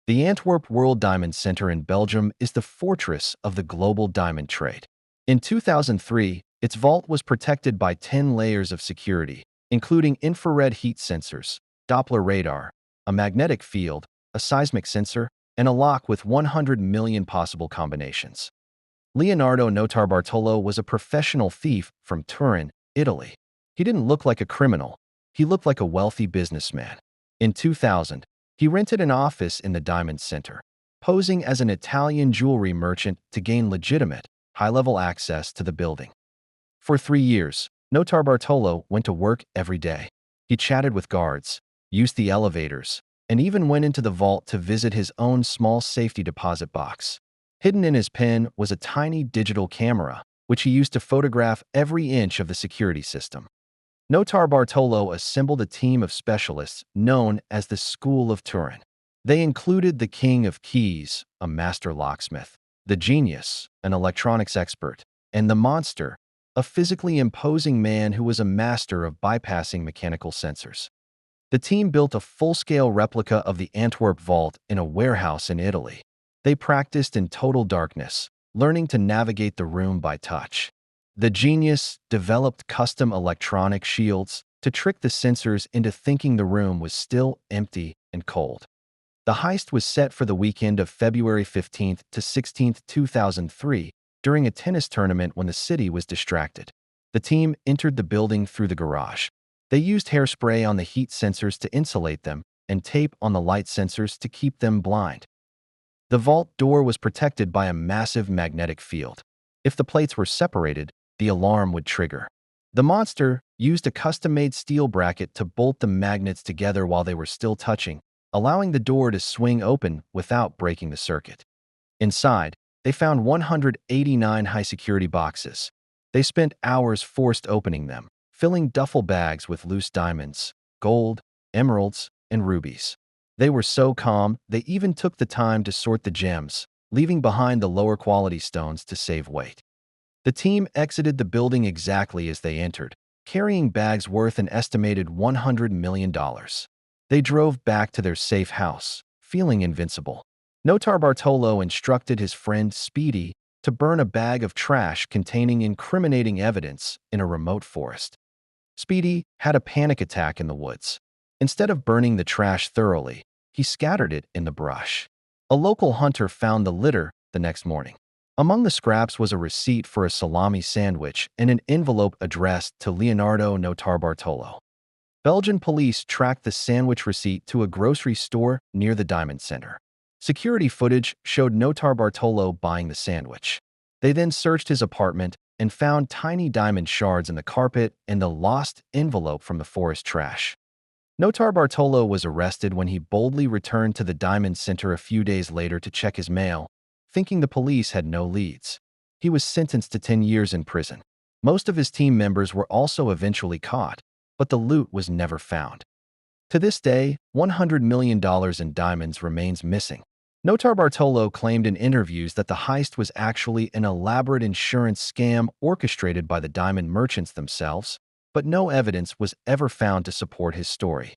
The Antwerp World Diamond Center in Belgium is the fortress of the global diamond trade. In 2003, its vault was protected by 10 layers of security, including infrared heat sensors, Doppler radar, a magnetic field, a seismic sensor, and a lock with 100 million possible combinations. Leonardo Notarbartolo was a professional thief from Turin, Italy. He didn't look like a criminal. He looked like a wealthy businessman. In 2000, he rented an office in the Diamond Center, posing as an Italian jewelry merchant to gain legitimate, high-level access to the building. For 3 years, Notarbartolo went to work every day. He chatted with guards, used the elevators, and even went into the vault to visit his own small safety deposit box. Hidden in his pen was a tiny digital camera, which he used to photograph every inch of the security system. Notarbartolo assembled a team of specialists known as the School of Turin. They included the King of Keys, a master locksmith, the Genius, an electronics expert, and the Monster, a physically imposing man who was a master of bypassing mechanical sensors. The team built a full-scale replica of the Antwerp vault in a warehouse in Italy. They practiced in total darkness, learning to navigate the room by touch. The Genius developed custom electronic shields to trick the sensors into thinking the room was still empty and cold. The heist was set for the weekend of February 15th to 16th, 2003, during a tennis tournament when the city was distracted. The team entered the building through the garage. They used hairspray on the heat sensors to insulate them and tape on the light sensors to keep them blind. The vault door was protected by a massive magnetic field. If the plates were separated, the alarm would trigger. The Monster used a custom-made steel bracket to bolt the magnets together while they were still touching, allowing the door to swing open without breaking the circuit. Inside, they found 189 high-security boxes. They spent hours forced opening them, filling duffel bags with loose diamonds, gold, emeralds, and rubies. They were so calm, they even took the time to sort the gems, leaving behind the lower-quality stones to save weight. The team exited the building exactly as they entered, carrying bags worth an estimated $100 million. They drove back to their safe house, feeling invincible. Notarbartolo instructed his friend Speedy to burn a bag of trash containing incriminating evidence in a remote forest. Speedy had a panic attack in the woods. Instead of burning the trash thoroughly, he scattered it in the brush. A local hunter found the litter the next morning. Among the scraps was a receipt for a salami sandwich and an envelope addressed to Leonardo Notarbartolo. Belgian police tracked the sandwich receipt to a grocery store near the Diamond Center. Security footage showed Notarbartolo buying the sandwich. They then searched his apartment and found tiny diamond shards in the carpet and the lost envelope from the forest trash. Notarbartolo was arrested when he boldly returned to the Diamond Center a few days later to check his mail, thinking the police had no leads. He was sentenced to 10 years in prison. Most of his team members were also eventually caught, but the loot was never found. To this day, $100 million in diamonds remains missing. Notarbartolo claimed in interviews that the heist was actually an elaborate insurance scam orchestrated by the diamond merchants themselves, but no evidence was ever found to support his story.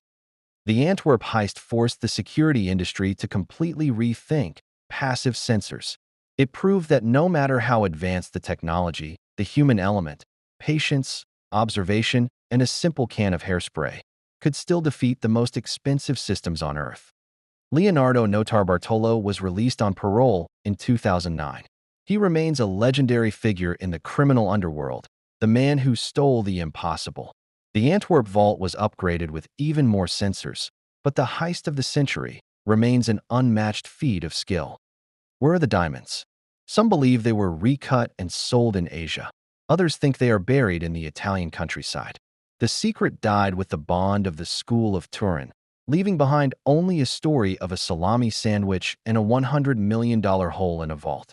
The Antwerp heist forced the security industry to completely rethink passive sensors. It proved that no matter how advanced the technology, the human element, patience, observation, and a simple can of hairspray could still defeat the most expensive systems on Earth. Leonardo Notarbartolo was released on parole in 2009. He remains a legendary figure in the criminal underworld, the man who stole the impossible. The Antwerp vault was upgraded with even more sensors, but the heist of the century remains an unmatched feat of skill. Where are the diamonds? Some believe they were recut and sold in Asia. Others think they are buried in the Italian countryside. The secret died with the bond of the School of Turin, leaving behind only a story of a salami sandwich and a $100 million hole in a vault.